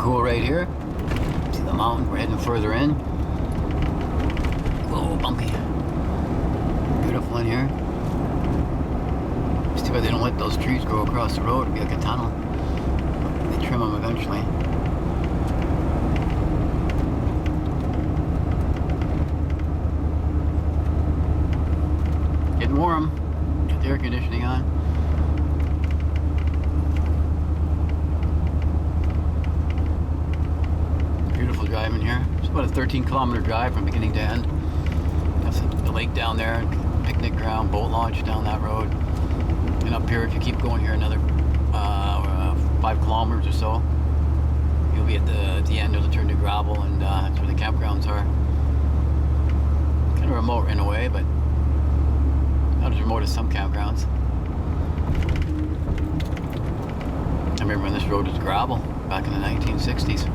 cool right here. See the mountain, we're heading further in. A little bumpy. Beautiful in here. It's too bad they don't let those trees grow across the road. It'd be like a tunnel. They trim them eventually. Getting warm. Got the air conditioning on. Beautiful driving here. It's about a 13-kilometer drive from beginning to end. That's the lake down there, picnic ground, boat launch down that road. And up here, if you keep going here another 5 kilometers or so, you'll be at the end. It'll turn to gravel, and that's where the campgrounds are. Kind of remote in a way, but not as remote as some campgrounds. I remember when this road was gravel back in the 1960s.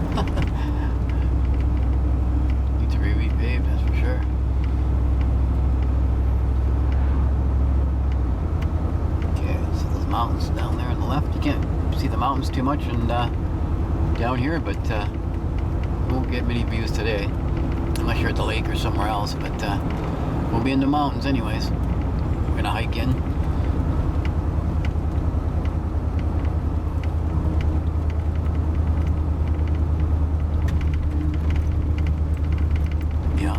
Need to be repaved, that's for sure. Okay, so those mountains down there on the left. You can't see the mountains too much and down here, but we won't get many views today unless you're at the lake or somewhere else, but we'll be in the mountains anyways. We're gonna hike in. Yeah,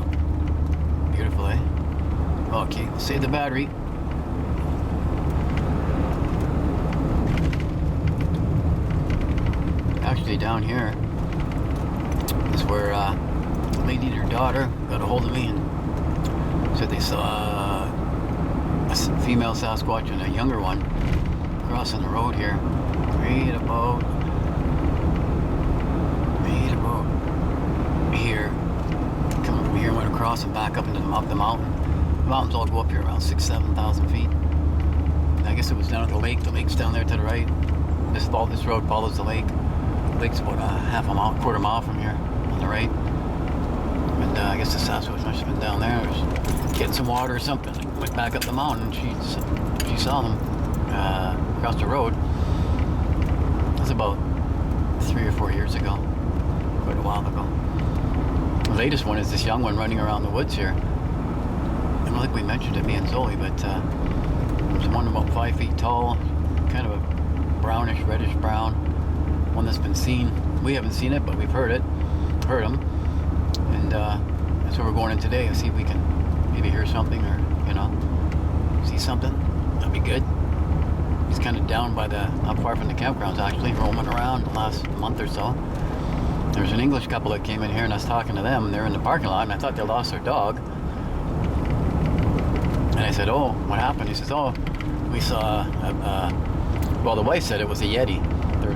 beautiful, eh? Okay, we'll save the battery. Actually, down here is where the lady and her daughter got a hold of me and said they saw a female Sasquatch and a younger one crossing the road here. Right about here. Coming from here, went across and back up into the mountain. The mountains all go up here around 6,000-7,000 feet. And I guess it was down at the lake. The lake's down there to the right. This road follows the lake. The lake's about a quarter mile from here on the right. And I guess the Sasquatch must have been down there. Getting some water or something. Went back up the mountain. She saw them across the road. It was about 3 or 4 years ago, quite a while ago. The latest one is this young one running around the woods here. I don't think we mentioned it, me and Zoli, but there's one about 5 feet tall, kind of a brownish, reddish brown. One that's been seen. We haven't seen it, but we've heard him. And that's where we're going in today. See if we can maybe hear something or, see something. That'd be good. He's kind of down by not far from the campgrounds, actually, roaming around the last month or so. There's an English couple that came in here and I was talking to them. They're in the parking lot and I thought they lost their dog. And I said, oh, what happened? He says, oh, we saw, well, the wife said it was a Yeti.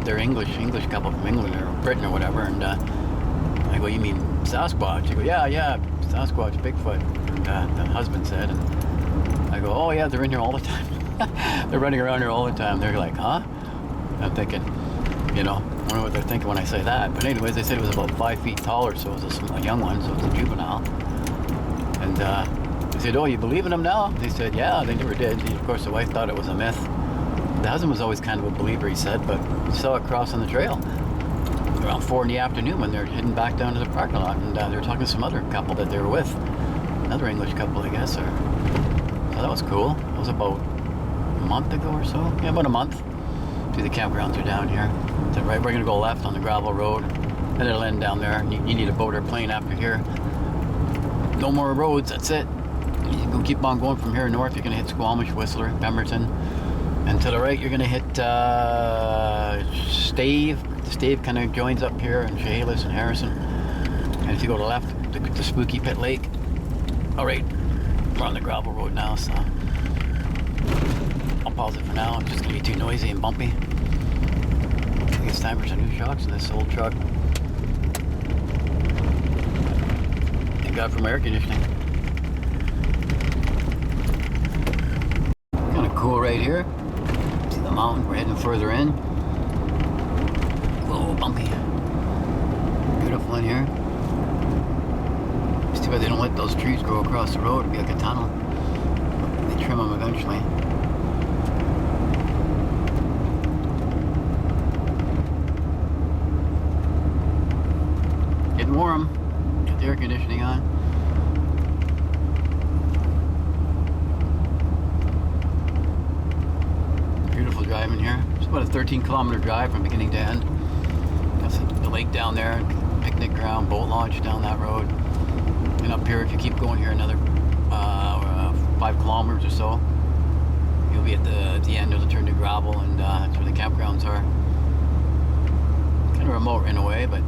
They're English couple from England or Britain or whatever. And I go, you mean Sasquatch? He go, yeah, Sasquatch, Bigfoot. And the husband said, and I go, oh yeah, they're in here all the time. They're running around here all the time. They're like, huh? I'm thinking, I wonder what they're thinking when I say that. But anyways, they said it was about 5 feet tall or so. It was a young one, so it's a juvenile. And I said, oh, you believe in them now? They said, yeah, they never did. And of course, the wife thought it was a myth. The husband was always kind of a believer, he said, but he saw it crossing the trail around 4 in the afternoon when they're heading back down to the parking lot. And they were talking to some other couple that they were with. Another English couple, I guess. So that was cool. It was about a month ago or so. Yeah, about a month. See, the campgrounds are down here. To the right, we're going to go left on the gravel road. And it'll end down there. You need a boat or plane after here. No more roads, that's it. You can keep on going from here north. You're going to hit Squamish, Whistler, Pemberton. And to the right, you're going to hit Stave. Stave kind of joins up here in Chehalis and Harrison. And if you go to left, the Spooky Pit Lake. All right, we're on the gravel road now, so I'll pause it for now. It's just going to be too noisy and bumpy. I think it's time for some new shocks in this old truck. Thank God for my air conditioning. Kind of cool right here. See the mountain, we're heading further in. A little bumpy. Beautiful in here. It's too bad they don't let those trees grow across the road. It'd be like a tunnel. They trim them eventually. warm. Got the air conditioning on. Beautiful driving here. It's about a 13-kilometer drive from beginning to end. That's the lake down there, picnic ground, boat launch down that road. And up here, if you keep going here another 5 kilometers or so, you'll be at the end of the turn to gravel, and that's where the campgrounds are. Kind of remote in a way, but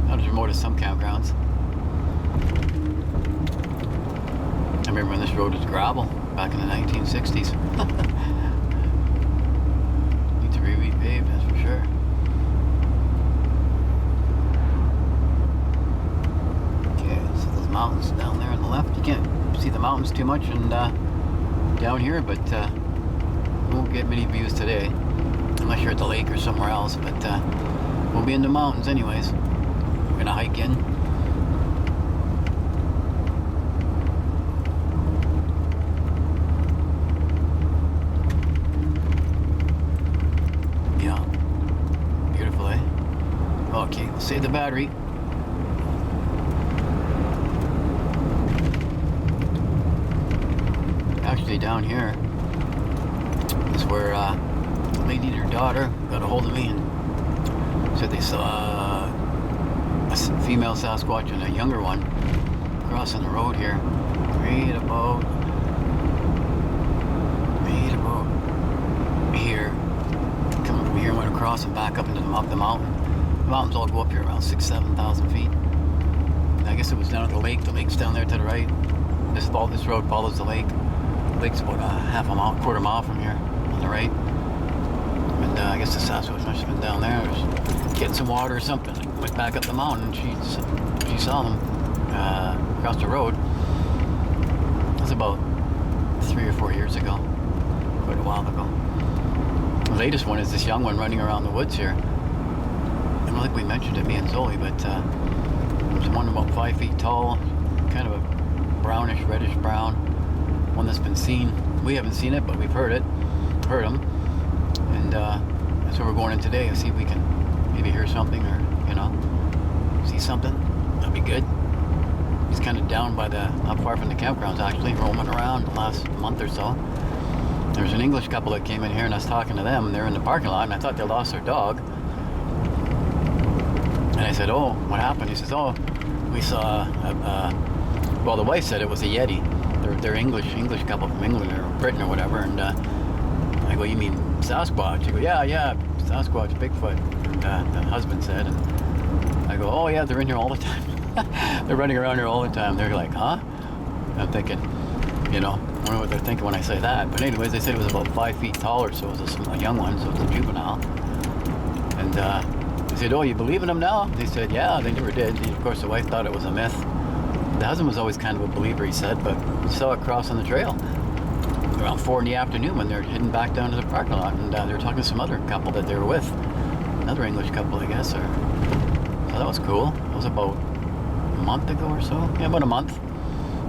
not as remote as some campgrounds. I remember when this road was gravel back in the 1960s. Need to be repaved, that's for sure. Okay, so those mountains down there on the left, you can't see the mountains too much and down here, but we won't get many views today unless you're at the lake or somewhere else, but we'll be in the mountains anyways. We're gonna hike in. Yeah, beautiful, eh? Okay, save the battery. Actually, down here is where a lady and her daughter got a hold of me and said they saw a female Sasquatch and a younger one crossing the road here, right about here. Coming from here, went across and back up into up the mountain. The mountains all go up here around 6,000-7,000 feet. And I guess it was down at the lake. The lake's down there to the right. This road follows the lake. The lake's about a quarter mile from here on the right. And I guess the Sasquatch must have been down there, getting some water or something. Went back up the mountain. She saw them across the road. It was about 3 or 4 years ago, quite a while ago. The latest one is this young one running around the woods here. I don't think we mentioned it, me and Zoli, but there's one about 5 feet tall, kind of a brownish, reddish brown. One that's been seen. We haven't seen it, but we've heard him. And that's where we're going in today. See if we can maybe hear something or, see something. That'd be good. He's kind of down by not far from the campgrounds, actually, roaming around the last month or so. There's an English couple that came in here and I was talking to them, and they're in the parking lot, and I thought they lost their dog. And I said, oh, what happened? He says, oh, we saw, well, the wife said it was a Yeti. They're English couple from England or Britain or whatever, and I go, you mean Sasquatch? He go, yeah, Sasquatch, Bigfoot. And the husband said, and I go, oh yeah, they're in here all the time. They're running around here all the time. They're like, huh? I'm thinking, I wonder what they're thinking when I say that. But anyways, they said it was about 5 feet tall or so. It was a young one, so it's a juvenile. And they said, oh, you believe in them now? They said, yeah, they never did. And of course, the wife thought it was a myth. The husband was always kind of a believer, he said, but he saw it cross on the trail around 4 in the afternoon when they're heading back down to the parking lot, and they were talking to some other couple that they were with, another English couple, I guess. So that was cool. It was about a month ago or so. Yeah, about a month.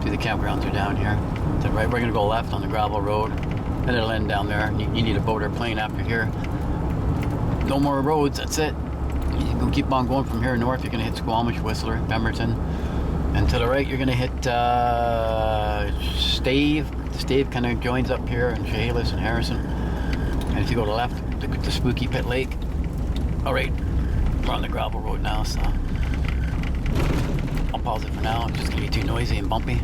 See, the campgrounds are down here. So right, we're gonna go left on the gravel road, and it'll end down there. You need a boat or plane after here. No more roads. That's it. You can keep on going from here north. You're gonna hit Squamish, Whistler, Pemberton. And to the right, you're going to hit Stave. Stave kind of joins up here, and Chehalis and Harrison. And if you go to the left, the Spooky Pit Lake. All right, we're on the gravel road now, so I'll pause it for now. It's just going to be too noisy and bumpy. I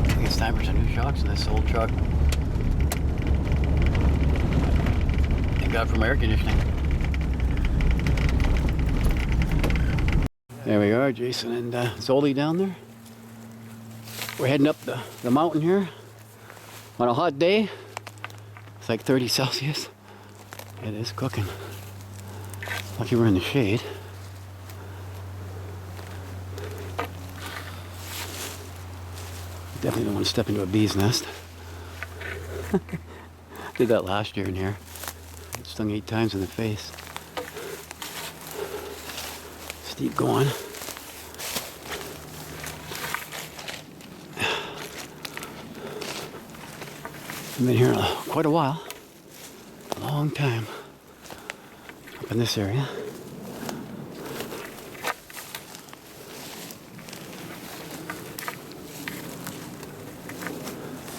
think it's time for some new shocks in this old truck. Thank God for my air conditioning. There we are, Jason and Zoli down there. We're heading up the mountain here on a hot day. It's like 30 Celsius. It is cooking. Lucky we're in the shade. Definitely don't want to step into a bee's nest. Did that last year in here. Got stung 8 times in the face. Keep going. I've been here quite a while, a long time up in this area.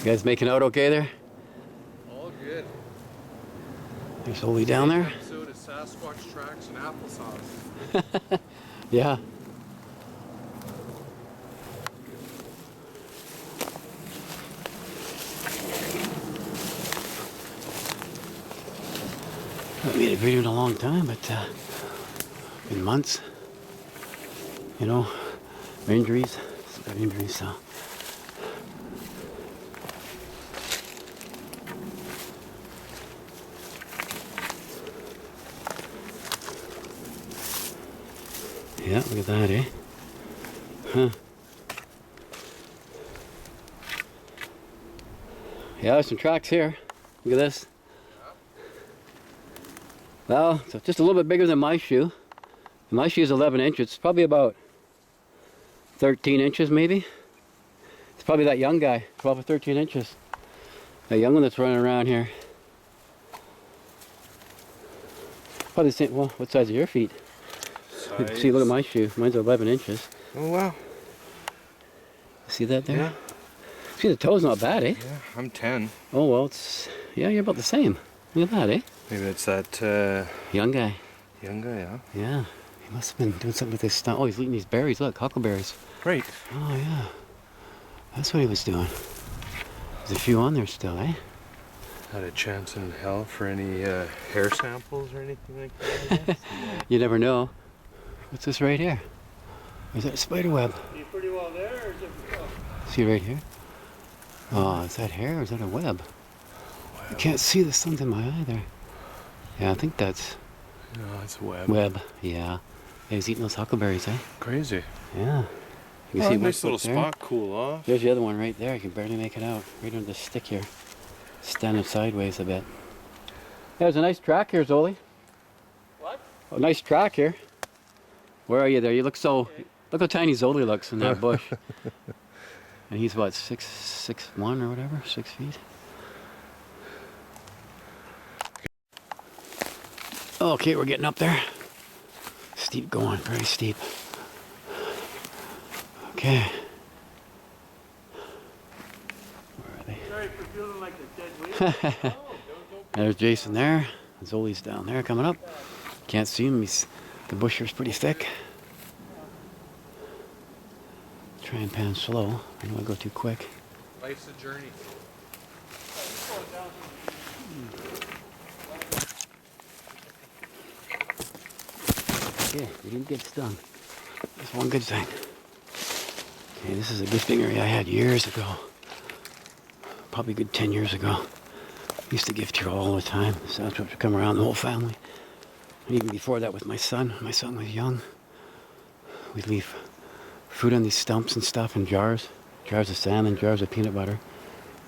guys making out okay there? All good. There's Zoli down there. Episode of Sasquatch tracks and applesauce. Yeah. I haven't made a video in a long time, but in months, you know, injuries, still got injuries, so. Yeah, look at that, eh? Huh. Yeah, there's some tracks here. Look at this. Well, it's just a little bit bigger than my shoe. My shoe is 11 inches. It's probably about 13 inches, maybe. It's probably that young guy, 12 or 13 inches. That young one that's running around here. Probably the same. Well, what size are your feet? See, look at my shoe. Mine's 11 inches. Oh, wow. See that there? Yeah. See, the toe's not bad, eh? Yeah, I'm 10. Oh, well, it's... Yeah, you're about the same. Look at that, eh? Maybe it's that Young guy. young guy, huh? Yeah. He must have been doing something with his stump. Oh, he's eating these berries. Look, huckleberries. Right. Oh, yeah. That's what he was doing. There's a few on there still, eh? Had a chance in hell for any hair samples or anything like that? You never know. What's this right here? Is that a spider web? Are you pretty well there, or is it? Oh. See right here? Oh, is that hair or is that a web? I can't see the sun's in my eye there. Yeah, I think that's No, it's a web. web. Yeah. He's eating those huckleberries, eh? Crazy. Yeah. You Oh, see nice one little foot there? spot, cool off. There's the other one right there. I can barely make it out. Right under the stick here. Standing sideways a bit. Yeah, there's a nice track here, Zoli. What? A nice track here. Where are you there? You look so... Look how tiny Zoli looks in that bush. And he's what, 6'1" or whatever? 6 feet? Okay, we're getting up there. Steep going, very steep. Okay. Where are they? Sorry for feeling like a dead weight. There's Jason there. Zoli's down there coming up. Can't see him. The bush here's pretty thick. Try and pan slow. I don't want to go too quick. Life's a journey. Okay, we didn't get stung. That's one good thing. Okay, this is a gifting area I had years ago. Probably a good 10 years ago. I used to gift here all the time. Sasquatch would come around, the whole family. Even before that with my son. My son was young. We'd leave food on these stumps and stuff in jars. Jars of salmon, jars of peanut butter.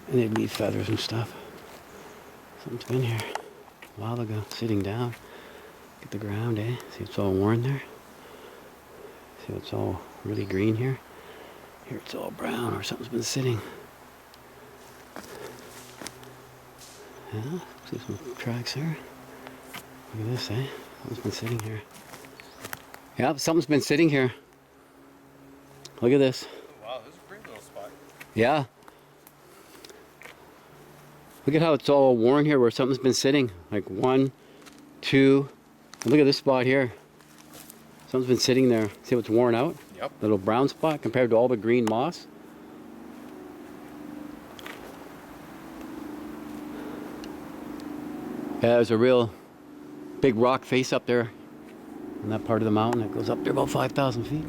And they'd leave feathers and stuff. Something's been here a while ago, sitting down. Get the ground, eh? See it's all worn there? See it's all really green here? Here it's all brown or something's been sitting. Yeah, see some tracks here. Look at this, eh? Something's been sitting here. Yeah, something's been sitting here. Look at this. Wow, this is a great little spot. Yeah. Look at how it's all worn here where something's been sitting. Like 1, 2, and look at this spot here. Something's been sitting there. See what's worn out? Yep. Little brown spot compared to all the green moss. Yeah, there's a real big rock face up there in that part of the mountain. It goes up there about 5,000 feet.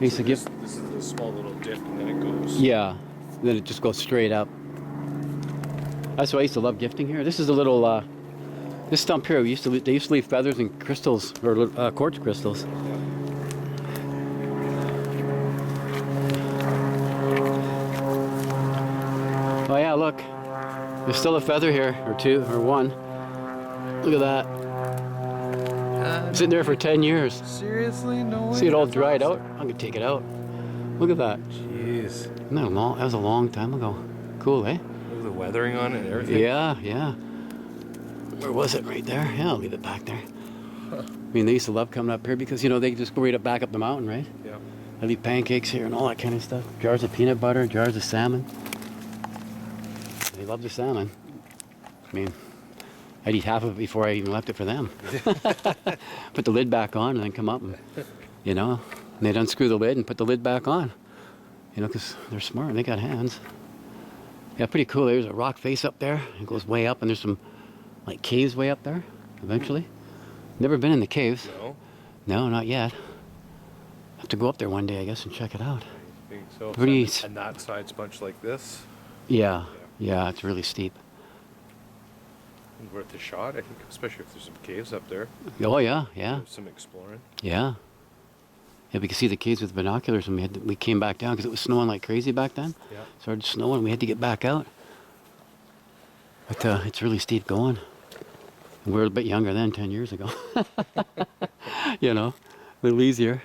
I used to give... This is a small little dip and then it goes. Yeah, then it just goes straight up. That's why I used to love gifting here. This is a little, this stump here, they used to leave feathers and crystals, or quartz crystals. Oh yeah, look. There's still a feather here, or two, or one. Look at that. Sitting there for 10 years. Seriously? No way? See it all dried out? I'm gonna take it out. Look at that. Jeez. Isn't that long? That was a long time ago. Cool, eh? Look at the weathering on it and everything. Yeah, yeah. Where was it? Right there? Yeah, I'll leave it back there. I mean, they used to love coming up here because, you know, they just go right up back up the mountain, right? Yeah. I leave pancakes here and all that kind of stuff. Jars of peanut butter, jars of salmon. They love the salmon. I mean, I'd eat half of it before I even left it for them. Put the lid back on and then come up and, you know, and they'd unscrew the lid and put the lid back on. You know, because they're smart and they got hands. Yeah, pretty cool. There's a rock face up there. It goes way up and there's some, like, caves way up there, eventually. Never been in the caves. No? No, not yet. Have to go up there one day, I guess, and check it out. I think so. Pretty And that side's much like this. Yeah, yeah, it's really steep. Worth a shot, I think, especially if there's some caves up there. Oh yeah, yeah, Some exploring. yeah. Yeah, we could see the caves with binoculars, and we came back down because it was snowing like crazy back then. Yeah. Started snowing, we had to get back out. But it's really steep going. And we were a bit younger then, 10 years ago. You know, a little easier.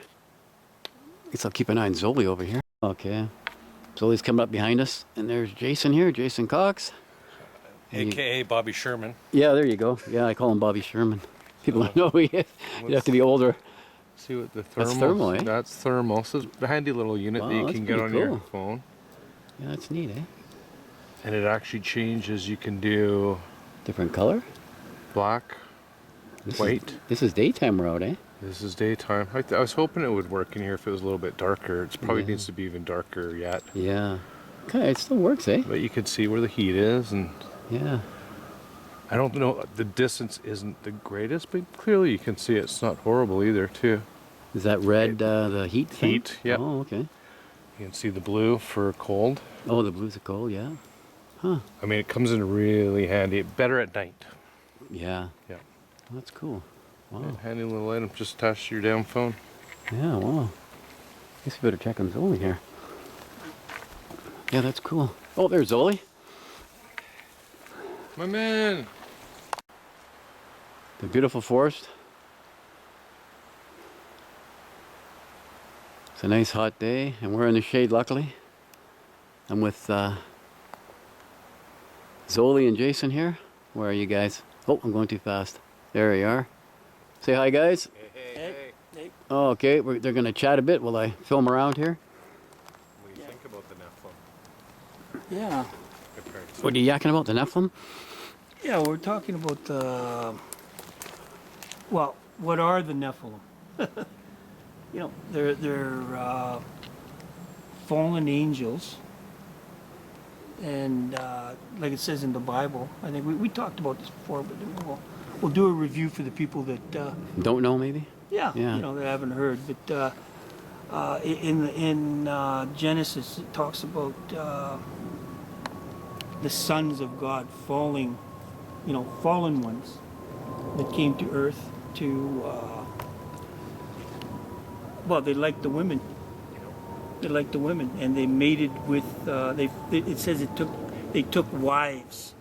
Guess I'll keep an eye on Zoli over here. Okay, Zoli's coming up behind us, and there's Jason here, Jason Cox. AKA Bobby Sherman. Yeah, there you go. Yeah, I call him Bobby Sherman. People don't know who he is. You have to be older. See what the thermal. That's thermal, eh? That's thermal. So it's a handy little unit Wow, that you that's can get on pretty your cool. phone. Yeah, that's neat, eh? And it actually changes. You can do Different color? black, white. This is daytime road, eh? This is daytime. I was hoping it would work in here if it was a little bit darker. It probably Yeah. needs to be even darker yet. Yeah. Okay, it still works, eh? But you can see where the heat is, and Yeah. I don't know, the distance isn't the greatest, but clearly you can see it's not horrible either, too. Is that red the heat thing? Heat, yep. Oh, okay. You can see the blue for cold. Oh, the blues are cold, yeah. Huh. I mean, it comes in really handy. Better at night. Yeah. Yeah. Well, that's cool. Wow. Yeah, handy little item just attached to your damn phone. Yeah, wow. Guess we better check on Zoli here. Yeah, that's cool. Oh, there's Zoli. My man! The beautiful forest. It's a nice hot day, and we're in the shade, luckily. I'm with Zoli and Jason here. Where are you guys? Oh, I'm going too fast. There you are. Say hi, guys. Hey. Oh, okay, they're going to chat a bit while I film around here. What do you think about the Nephilim? Yeah. What are you yakking about, the Nephilim? Yeah, we're talking about well, what are the Nephilim? You know, they're fallen angels, and like it says in the Bible. I think we talked about this before, but we'll do a review for the people that Don't know, maybe? yeah, Yeah. you know, that haven't heard. But in Genesis, it talks about the sons of God falling, you know, fallen ones that came to earth to, well, they liked the women. They liked the women, and they mated with. It says they took wives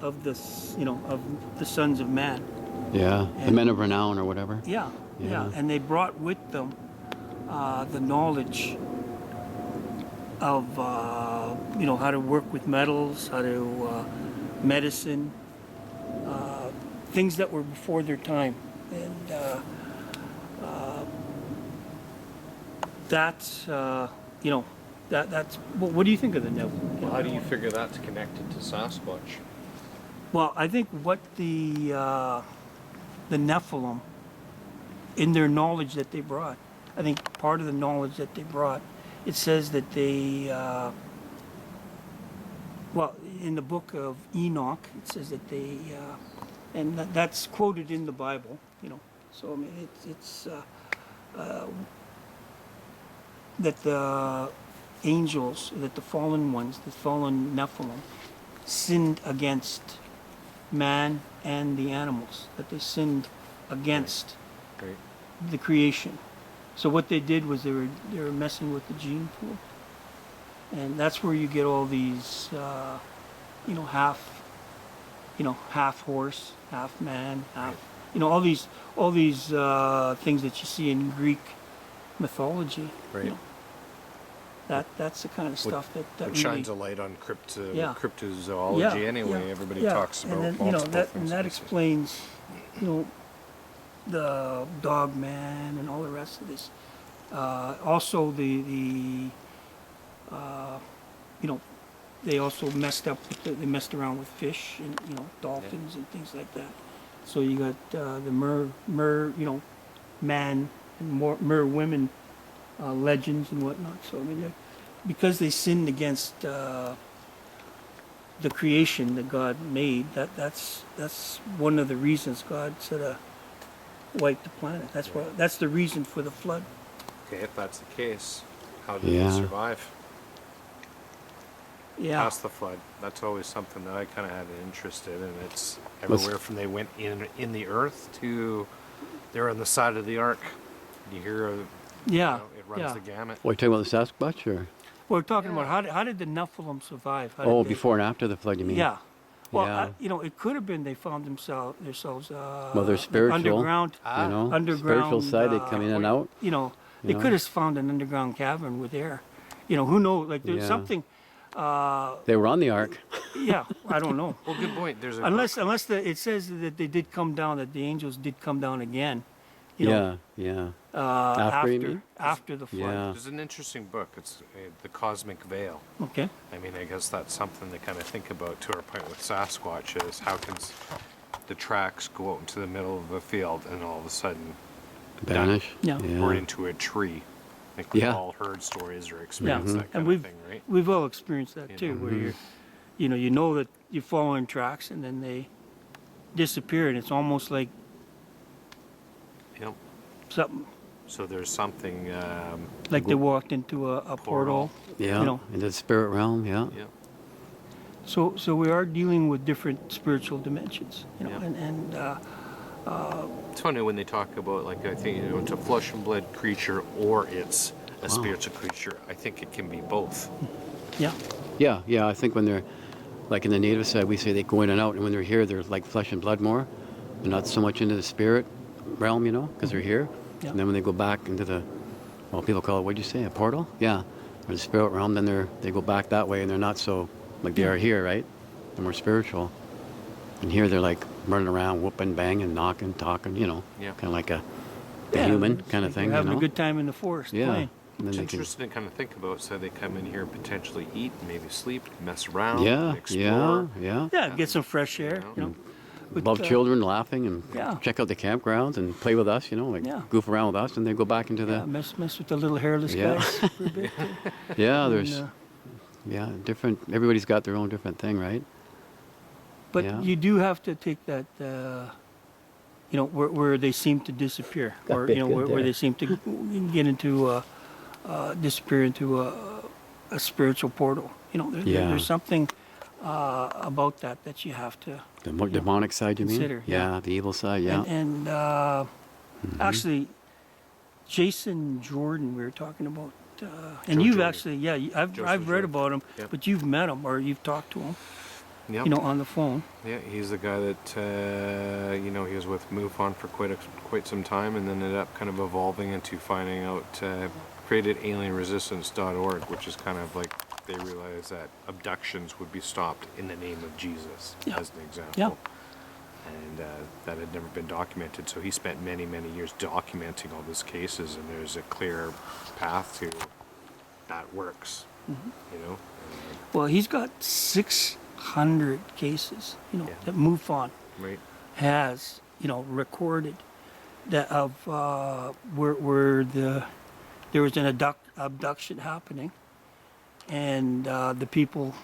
of the, you know, of the sons of man. Yeah, the And- men of renown or whatever. Yeah, Yeah. and they brought with them the knowledge of you know, how to work with metals, how to medicine, things that were before their time, and that's you know, that's what do you think of the Nephilim? Well, how do you figure that's connected to Sasquatch? Well, I think what the Nephilim, in their knowledge that they brought, I think part of the knowledge that they brought, it says that they, well, in the book of Enoch, it says that they, and that's quoted in the Bible, you know. So I mean, it's that the angels, that the fallen ones, the fallen Nephilim, sinned against man and the animals, that they sinned against Right. the creation. So what they did was they were messing with the gene pool, and that's where you get all these, you know, half horse, half man, half, you know, all these things that you see in Greek mythology. Right. You know, that's the kind of stuff that It really shines a light on Yeah. cryptozoology Yeah, anyway. yeah, Everybody yeah. talks about and then, multiple you know, that things. and that explains, you know, the dog man and all the rest of this. Also, you know, they also messed up. They messed around with fish and dolphins and things like that. So you got the man and mer women legends and whatnot. So I mean, because they sinned against the creation that God made, that's one of the reasons God said wipe the planet. That's the reason for the flood. Okay, if that's the case, how did Yeah. they survive Yeah. past the flood? That's always something that I kind of had an interest in, and it's everywhere from they went in the earth to they're on the side of the ark. You hear Yeah. it runs the gamut. What, you talking about the Sasquatch or? We're talking about how did the Nephilim survive? How Oh, did they- before and after the flood, you mean? Yeah. Well, Yeah. it could have been they found themselves Well, they're spiritual. underground. You know, Underground, spiritual side, they come in and out. You know, You they know? could have found an underground cavern with air. You know, who knows? Like there's Yeah. something. They were on the ark. Yeah, I don't know. Well, good point. There's a Unless it says that they did come down, that the angels did come down again. You know, Yeah. after you mean? after the flood. Yeah. there's an interesting book. It's The Cosmic Veil. Okay. I mean, I guess that's something to kind of think about to our point with Sasquatch is how can the tracks go out into the middle of a field and all of a sudden Vanish. Yeah. or into a tree. I think we've Yeah. all heard stories or Yeah, experienced that and kind of thing, right? we've all experienced that You too, know. where you know that you're following tracks and then they disappear, and it's almost like Yep. something So there's something. like they walked into a portal. Yeah. You know. Into the spirit realm. Yeah. Yeah. So we are dealing with different spiritual dimensions, you know, Yeah. and It's funny when they talk about, like, I think, it's a flesh and blood creature or it's a spiritual creature. I think it can be both. yeah, Yeah. I think when they're, like in the native side, we say they go in and out, and when they're here, they're like flesh and blood more. They're not so much into the spirit realm, you know, because they're here. Yeah. And then when they go back into the, well, people call it, what'd you say, a portal? Yeah. Or the spirit realm, then they go back that way, and they're not so, like they are here, right? They're more spiritual. And here they're like running around, whooping, banging, knocking, talking, you know, Yeah. kind of like a yeah, human it's kind of like thing, they're you having know? a good time in the forest Yeah. playing. And then It's they can, interesting to kind of think about. So they come in here and potentially eat, maybe sleep, mess around, yeah, explore. yeah. Yeah, get some fresh air, you know. But, Love children laughing and yeah. check out the campgrounds and play with us, you know, like Yeah. goof around with us, and they go back into Yeah, the mess with the little hairless Yeah. guys for a bit. yeah. And, There's different. Everybody's got their own different thing, right? but yeah. you do have to take that, you know, where they seem to disappear, Got or bit you know, good where there. they seem to get into disappear into a spiritual portal. You know, Yeah. there's something about that you have to. The demonic side, you mean? Consider, yeah. The evil side, yeah. And actually, Jason Jordan, we were talking about, and Joe you've Jordan. actually, yeah, I've Joseph read Jordan. about him, Yep. but you've met him or you've talked to him, Yep. you know, on the phone. Yeah, he's the guy that he was with MUFON for quite some time, and then ended up kind of evolving into finding out, created alienresistance.org, which is kind of like they realized that abductions would be stopped in the name of Jesus, Yeah. as an example. Yeah. And that had never been documented, so he spent many years documenting all these cases, and there's a clear path to that works. Mm-hmm. You know. Well, he's got 600 cases, you know, Yeah. that MUFON Right. has, you know, recorded that of where there was an abduction happening, and the people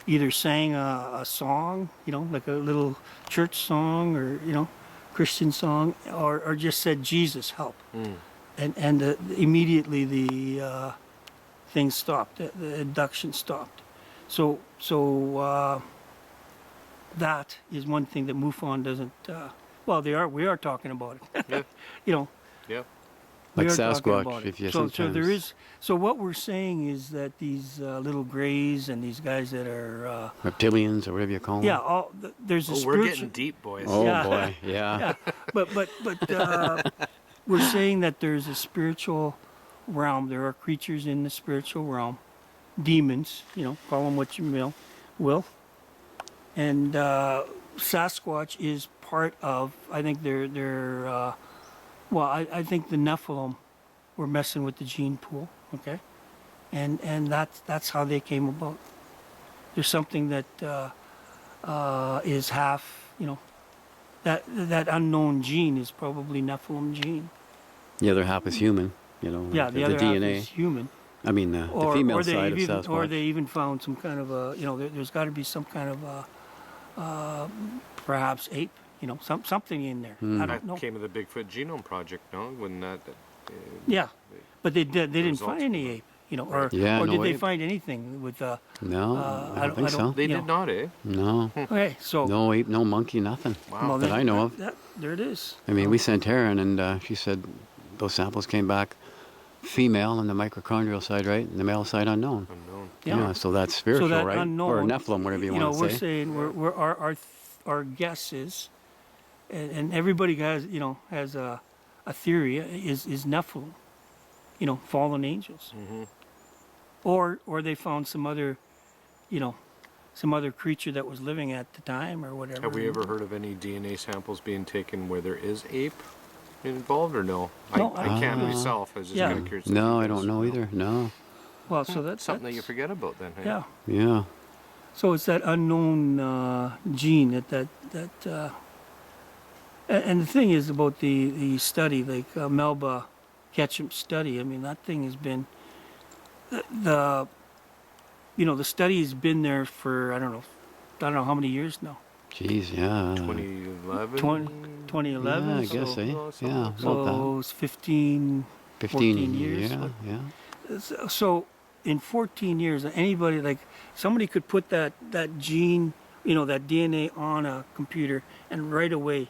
either sang a song, you know, like a little church song or Christian song, or just said Jesus help, and immediately the thing stopped, the abduction stopped. So that is one thing that MUFON doesn't. Well, we are talking about it. Yeah. You know, Yeah. we Like are talking Sasquatch, about it. if you so sometimes. there is. So what we're saying is that these little grays and these guys that are, Reptilians or whatever you call them. yeah, there's a Oh, spiritual. we're getting deep, boys. Oh Yeah. boy, yeah. Yeah, but we're saying that there's a spiritual realm. There are creatures in the spiritual realm, demons. You know, call them what you will. And Sasquatch is part of. I think they're. Well, I think the Nephilim were messing with the gene pool, okay? And that's how they came about. There's something that is half, that unknown gene is probably Nephilim gene. The other half is human, Yeah, the other DNA. half is human. I mean, the female they side even, of Sasquatch. or they even found some kind of there's got to be some kind of perhaps ape, something in there. I That don't know. came with the Bigfoot Genome Project, no? When that. Yeah, but they didn't results find any from ape, or Yeah, or no did they ape. find anything with No, I don't think so. They you did know. not, eh? No, Okay, so no ape, no monkey, nothing. Wow. well, that I know of. there it is. I mean, we sent her in, and she said those samples came back female on the mitochondrial side, right? And the male side unknown. Unknown. Yeah. So that's spiritual, So that right? Or unknown, Nephilim, whatever you, know, want to we're say. saying we're our guess is, and everybody has a theory is Nephilim, fallen angels, or they found some other creature that was living at the time or whatever. Have we ever heard of any DNA samples being taken where there is ape involved, or no? No, I can't myself. I was just yeah. kind of curious. if No, you I guys don't know either. No. Well, so that's Something that you forget about then, hey? Yeah. Yeah. So it's that unknown gene and the thing is about the study, like Melba Ketchum's study. I mean, that thing has been the study has been there for I don't know how many years now. Jeez, yeah. 2011? 2011. Yeah, I guess, so, eh? something Yeah, like about So that. it was 15 years. Yeah, What- yeah. So in 14 years, anybody somebody could put that gene, that DNA on a computer and right away,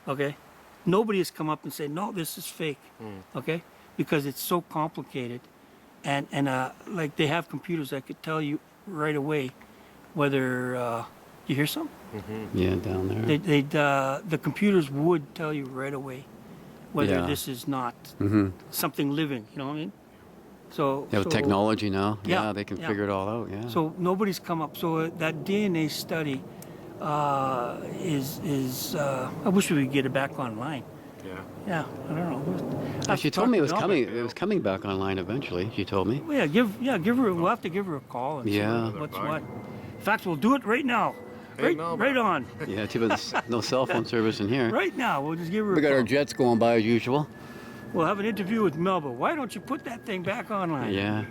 okay? Nobody has come up and said, no, this is fake, okay? Because it's so complicated. And like they have computers that could tell you right away whether, you hear something? Yeah, down there. The computers would tell you right away whether Yeah. this is not something living, you know what I mean? So Yeah, with technology now. Yeah, Yeah, they can yeah. figure it all out. Yeah. So nobody's come up. So that DNA study is I wish we could get it back online. Yeah. Yeah, I don't know. She told me it was coming. It was coming back online eventually. She told me. Well, give her. We'll have to give her a call. And see Yeah. what's what. In fact, we'll do it right now. Hey, Melba. Right on. Yeah, too bad there's no cell phone service in here. Right now, we'll just give her. We a got call. our jets going by as usual. We'll have an interview with Melba. Why don't you put that thing back online? Yeah.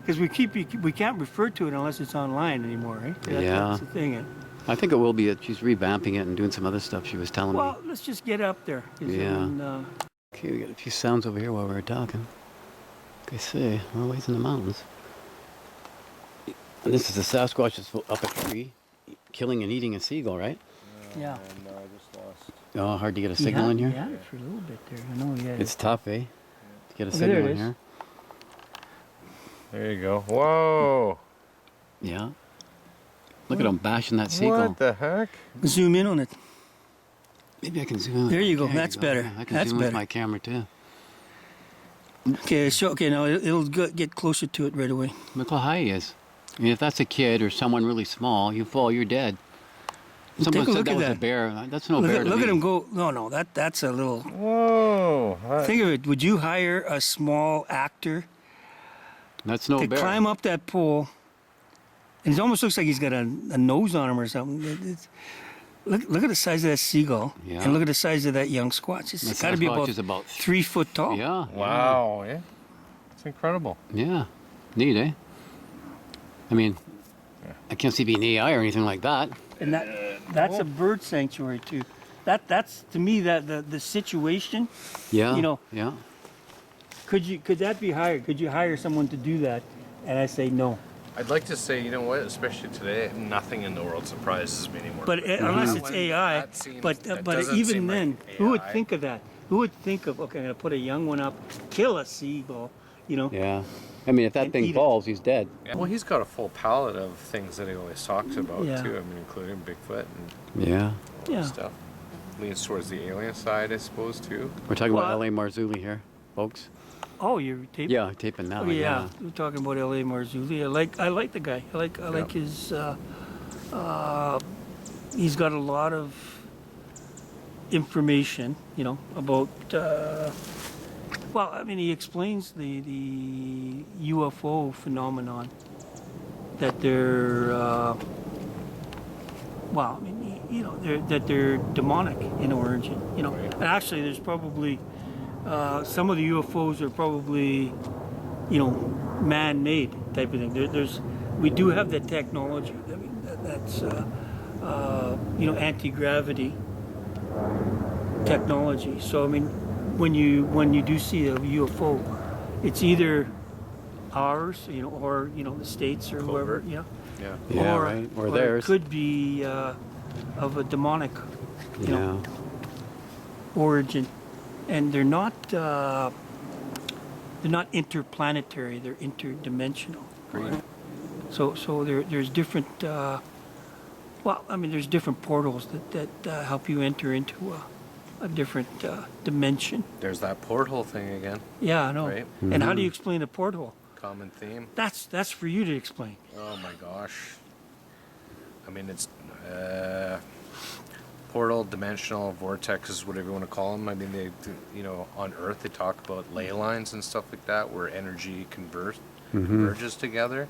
Because we can't refer to it unless it's online anymore, right? Yeah. That's the thing. I think it will be. She's revamping it and doing some other stuff. She was telling Well, me. let's just get up there. 'Cause Yeah. then, Okay, we got a few sounds over here while we were talking. Okay, see, well, ways in the mountains. And this is the Sasquatch that's up a tree, killing and eating a seagull, right? yeah. And I just lost. Oh, hard to get a signal in here. Yeah, for a little bit there. I know. Yeah. It's tough, eh? To get a Okay, signal there it in is. here. There you go. Whoa! Yeah. Look at him bashing that seagull. What the heck? Zoom in on it. Maybe I can zoom in. There you go, that's better. Yeah, I can That's zoom with better. my camera too. Okay. Okay. Now it'll get closer to it right away. Look how high he is. I mean, if that's a kid or someone really small, you fall, you're dead. Someone Take a said look that at was a that. bear. That's no Look bear at, to look me. at him go. No. That's a little. Whoa! Think of it. Would you hire a small actor That's no to bear. climb up that pole? And it almost looks like he's got a nose on him or something. Look at the size of that seagull, Yeah. and look at the size of that young squatch. It's That got to be Sasquatch about, is about 3 foot tall. Yeah. Wow! Yeah. It's incredible. Yeah. Neat, eh? I mean, I can't see being AI or anything like that. And that's a bird sanctuary too. That's to me that the situation. Yeah. You know. Yeah. Could that be hired? Could you hire someone to do that? And I say no. I'd like to say, you know what, especially today, nothing in the world surprises me anymore. But unless it's AI. That seems- But that but doesn't even seem like then, who would AI. think of that? Who would think of okay, I'm gonna put a young one up, kill a seagull, you know? Yeah. I mean, if that And thing eat it. falls, he's dead. Yeah. Well, he's got a full palette of things that he always talks about Yeah. too. I mean, including Bigfoot and Yeah. all Yeah. that stuff. Leans towards the alien side, I suppose, too. We're talking Well, about L.A. Marzulli here, folks. Oh, you're taping. Yeah, taping now. Oh yeah, we're talking about L.A. Marzulli. I like the guy. I like his. He's got a lot of information, about Well, I mean, he explains the UFO phenomenon that they're, well, I mean, you know, that they're demonic in origin. You know, and actually, there's probably some of the UFOs are probably, you know, man-made type of thing. We do have that technology. I mean, that's you know, anti-gravity technology. So I mean, when you do see a UFO, it's either ours, you know, or you know, the States or whoever, you know, Yeah. Yeah, or, right. Or it theirs. could be of a demonic, you Yeah. know, origin, and they're not interplanetary. They're interdimensional. Agreed. So there's different. Well, I mean, there's different portals that help you enter into a different dimension. There's that porthole thing again. Yeah, I know. Right. And how do you explain a porthole? Common theme. That's for you to explain. Oh my gosh. I mean, it's portal, dimensional, vortexes, whatever you want to call them. I mean, they, you know, on Earth they talk about ley lines and stuff like that, where energy converges together.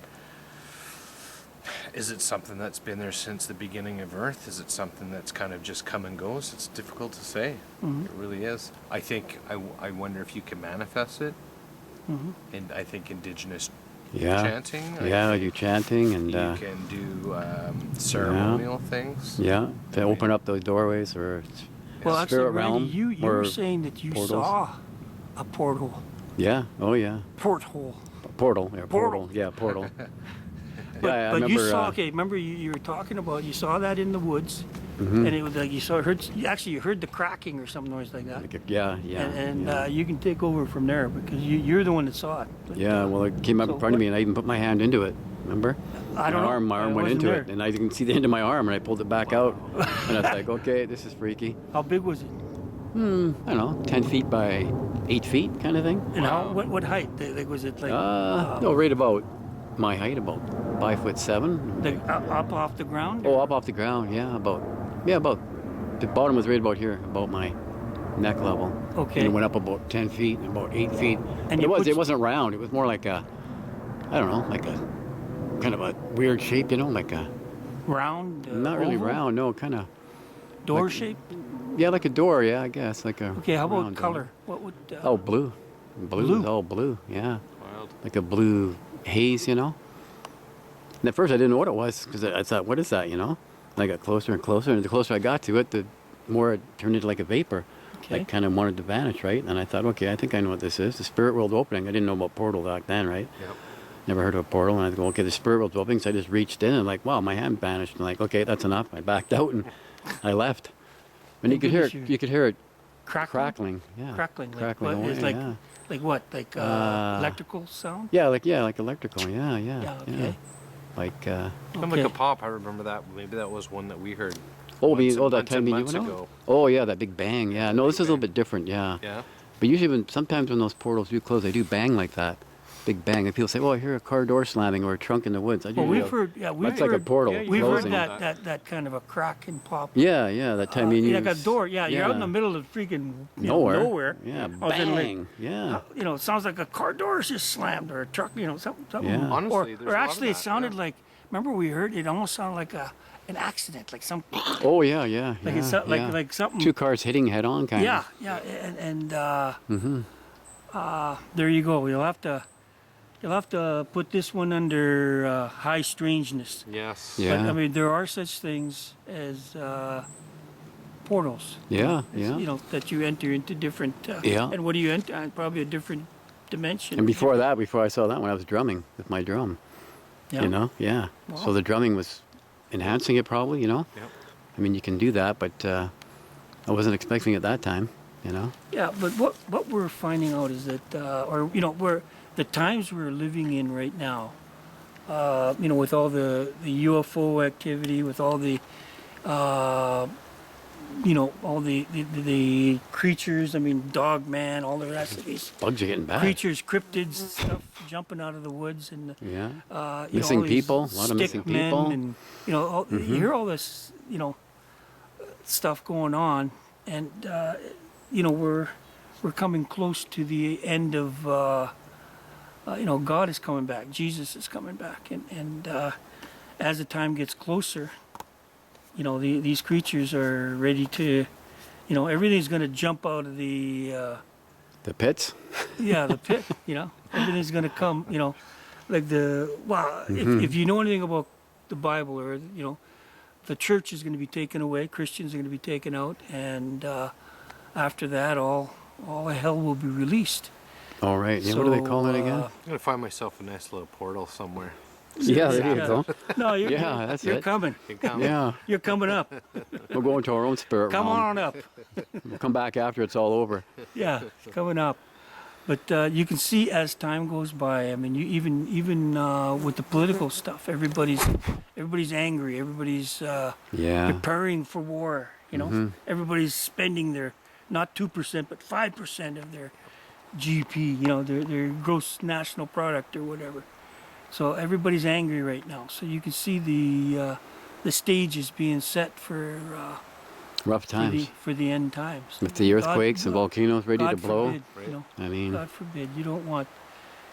Is it something that's been there since the beginning of Earth? Is it something that's kind of just come and goes? It's difficult to say. It really is. I think I wonder if you can manifest it. And I think indigenous Yeah. chanting. I Yeah, think you chanting and you can do ceremonial things. yeah, to open up those doorways or Well, actually, spirit Randy, realm. you or were saying that you portals. saw a portal. Yeah. Oh yeah. Porthole. Portal. Yeah. Portal. Portal. Yeah. Portal. But, yeah, I but remember. you saw, okay, remember you were talking about, you saw that in the woods, and it was like you heard the cracking or some noise like that. Yeah. Yeah. And yeah. you can take over from there because you're the one that saw it. But, Yeah, well, it came up so in front of what- me, and I even put my hand into it. Remember? I don't know. My I arm went wasn't into there. it, and I didn't see the end of my arm, and I pulled it back out, and I was like, okay, this is freaky. How big was it? I don't know, 10 feet by 8 feet, kind of thing. And what height? Like, was it like No, right about my height, about 5'7". up off the ground? Oh, up off the ground, yeah, about the bottom was right about here, about my neck level. Okay. And it went up about 10 feet, about 8 feet. And But it wasn't round. It was more like a, I don't know, like a kind of a weird shape, you know, like a Round? not really oval? round, no, kind of Door like- shape? yeah, like a door, yeah, I guess, like a. Okay, how about round door. color? What would? Oh, blue. Blue. Is all blue, yeah, Wild. like a blue haze, you know. And at first I didn't know what it was because I thought, what is that, you know? And I got closer and closer, and the closer I got to it, the more it turned into like a vapor. Okay. Like kind of wanted to vanish, right? And I thought, okay, I think I know what this is. The spirit world opening. I didn't know about portal back then, right? Yep. Never heard of a portal. And I go, okay, the spirit world's opening. So I just reached in and like, wow, my hand vanished. And like, okay, that's enough. I backed out and I left. And you Thank could hear it. goodness You could hear it Crackling? yeah. Crackling. Like, Crackling what, away, it's like, yeah. like what? Like electrical sound? Yeah, like electrical. Yeah. Yeah, okay. Like Kind of Okay. like a pop. I remember that. Maybe that was one that we heard. that months time and you months know? ago. Oh yeah, that big bang. Yeah. No, this is a little bit different. Yeah. Yeah. But usually, sometimes when those portals do close, they do bang like that, big bang. And people say, "Oh, I hear a car door slamming or a trunk in the woods." Well, we've heard, That's like a portal We've heard closing. that kind of a crack and pop. Yeah, that time you like a door. Yeah, you're out in the middle of freaking nowhere. Yeah, Oh, then, like, bang. Yeah. You know, it sounds like a car door is just slammed or a truck. You know, something. Yeah. Honestly, there's or a lot of actually, it that, sounded yeah. like. Remember, we heard it almost sounded like an accident, like some. Oh yeah. Like it's like something. Two cars hitting head on, kind Yeah, of. yeah, and there you go. You'll have to put this one under high strangeness. Yes. Yeah. But I mean, there are such things as portals. Yeah, It's, yeah. You know that you enter into different. Yeah. And what do you enter? Probably a different dimension. And before I saw that one, I was drumming with my drum. Yeah. You know, yeah. Wow. So the drumming was enhancing it, probably. You know. Yep. I mean, you can do that, but I wasn't expecting it that time. You know. Yeah, but what we're finding out is that, or you know, we're the times we're living in right now. You know, with all the UFO activity, with all the, you know, all the creatures. I mean, dog man, all the rest of these Bugs are getting bad. creatures, cryptids, stuff jumping out of the woods, and Yeah. you Missing know, all these people, a lot of missing stick men people. and you know, you hear all this, you know, stuff going on, and you know, we're we're coming close to the end of, God is coming back, Jesus is coming back, and as the time gets closer, these creatures are ready to, everything's going to jump out of the pits. the pit. Everything's going to come. Like if you know anything about the Bible, or the church is going to be taken away, Christians are going to be taken out, and after that, all hell will be released. All right. Yeah. What do they call it again? I'm gonna find myself a nice little portal somewhere. Yeah, there you go. No, You're coming. Yeah, You're coming up. we'll go into our own spirit Come realm. on up. We'll come back after it's all over. Yeah, it's coming up. But you can see as time goes by. I mean, you even with the political stuff, everybody's angry. Everybody's preparing for war. Everybody's spending their not 2% but 5% of their GP. Their gross national product or whatever. So everybody's angry right now. So you can see the stage is being set for Rough times. for the end times. With the earthquakes and volcanoes ready to God blow. forbid, I mean, God forbid. You don't want.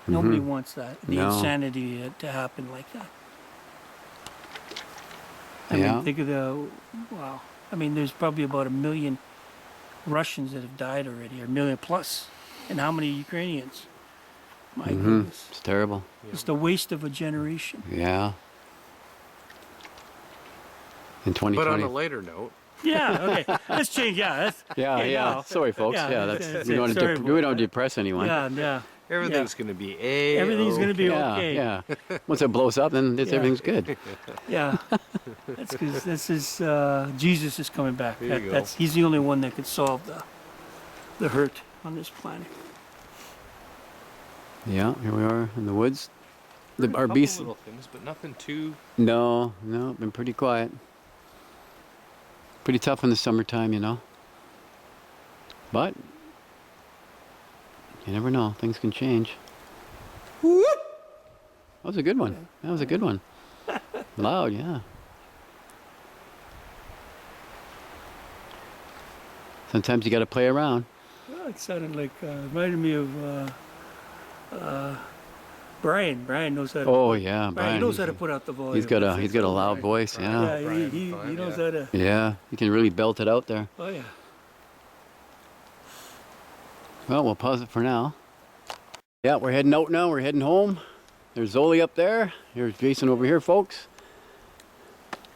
Nobody wants that. The No. insanity to happen like that. I Yeah. mean, think of wow. I mean, there's probably about 1 million Russians that have died already, or 1 million plus, and how many Ukrainians? My goodness, it's terrible. it's the waste of a generation. Yeah. In But on 2020. a lighter note, Yeah. Okay. Let's change. Yeah. That's, Yeah. no. Sorry, folks. Yeah, Yeah, that's we it. don't Sorry we about don't that. depress anyone. Yeah. everything's gonna be A. Everything's gonna be Yeah, okay. yeah. Once it blows up, then Yeah. everything's good. Yeah, that's because this is Jesus is coming back. There you go. He's the only one that could solve the hurt on this planet. Yeah, here we are in the woods. A Our couple beasts. little things, but nothing too. No, been pretty quiet. Pretty tough in the summertime, But you never know; things can change. That was a good one. That was a good one. Loud, yeah. Sometimes you got to play around. Well, it sounded like reminded me of Brian. Brian knows how to. Oh yeah, Brian Brian. knows how to put out the volume. He's got a loud voice. Yeah. Yeah, Brian, he fine, knows yeah. how to. Yeah, you can really belt it out there. Oh yeah. Well, we'll pause it for now. Yeah, we're heading out now. We're heading home. There's Zoli up there. Here's Jason over here, folks.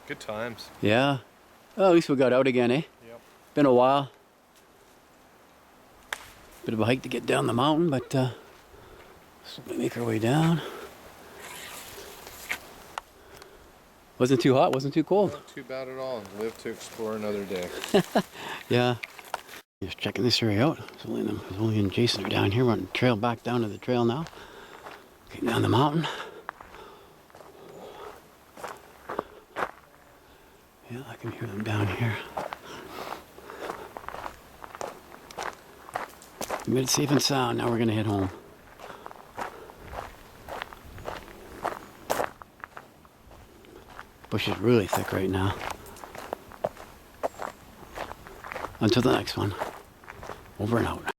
Good times. Yeah. Well, at least we got out again, eh? Yep. Been a while. Bit of a hike to get down the mountain, but so we make our way down. Wasn't too hot, wasn't too cold. Not too bad at all. Live to explore another day. Yeah. Just checking this area out. Zoli and Jason are down here. We're on the trail, back down to the trail now. Getting down the mountain. Yeah, I can hear them down here. Mid safe and sound. Now we're gonna head home. Bush is really thick right now. Until the next one. Over and out.